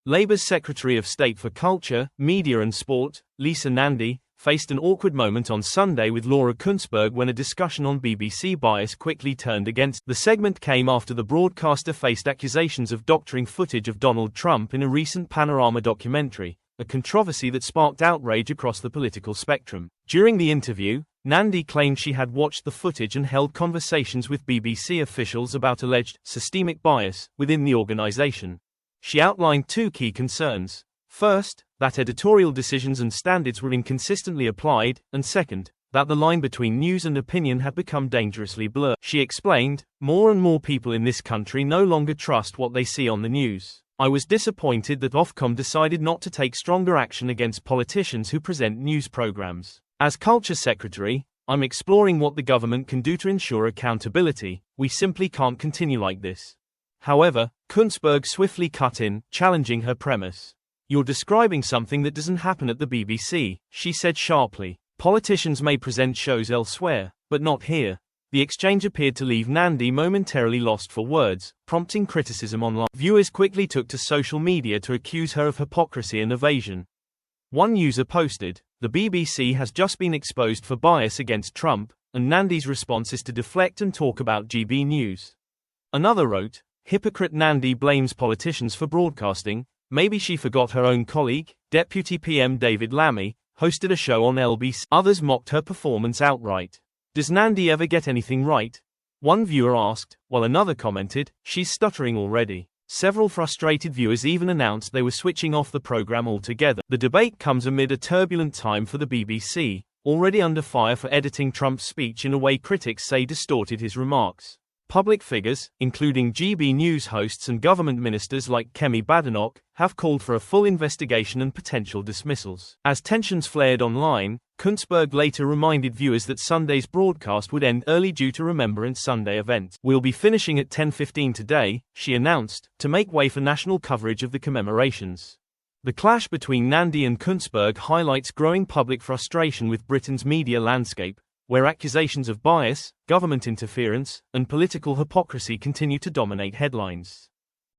Labour's Secretary of State for Culture, Media and Sport, Lisa Nandy, faced an awkward moment on Sunday with Laura Kuenssberg when a discussion on BBC bias quickly turned against. The segment came after the broadcaster faced accusations of doctoring footage of Donald Trump in a recent Panorama documentary, a controversy that sparked outrage across the political spectrum. During the interview, Nandy claimed she had watched the footage and held conversations with BBC officials about alleged systemic bias within the organisation. She outlined two key concerns. First, that editorial decisions and standards were inconsistently applied, and second, that the line between news and opinion had become dangerously blurred. She explained, "More and more people in this country no longer trust what they see on the news. I was disappointed that Ofcom decided not to take stronger action against politicians who present news programs. As Culture Secretary, I'm exploring what the government can do to ensure accountability. We simply can't continue like this." However, Kuenssberg swiftly cut in, challenging her premise. "You're describing something that doesn't happen at the BBC," she said sharply. "Politicians may present shows elsewhere, but not here." The exchange appeared to leave Nandy momentarily lost for words, prompting criticism online. Viewers quickly took to social media to accuse her of hypocrisy and evasion. One user posted, "The BBC has just been exposed for bias against Trump, and Nandy's response is to deflect and talk about GB News." Another wrote, "Hypocrite Nandy blames politicians for broadcasting. Maybe she forgot her own colleague, Deputy PM David Lammy, hosted a show on LBC." Others mocked her performance outright. "Does Nandy ever get anything right?" one viewer asked, while another commented, "She's stuttering already." Several frustrated viewers even announced they were switching off the program altogether. The debate comes amid a turbulent time for the BBC, already under fire for editing Trump's speech in a way critics say distorted his remarks. Public figures, including GB News hosts and government ministers like Kemi Badenoch, have called for a full investigation and potential dismissals. As tensions flared online, Kuenssberg later reminded viewers that Sunday's broadcast would end early due to Remembrance Sunday event. "We'll be finishing at 10:15 today," she announced, to make way for national coverage of the commemorations. The clash between Nandy and Kuenssberg highlights growing public frustration with Britain's media landscape, where accusations of bias, government interference, and political hypocrisy continue to dominate headlines.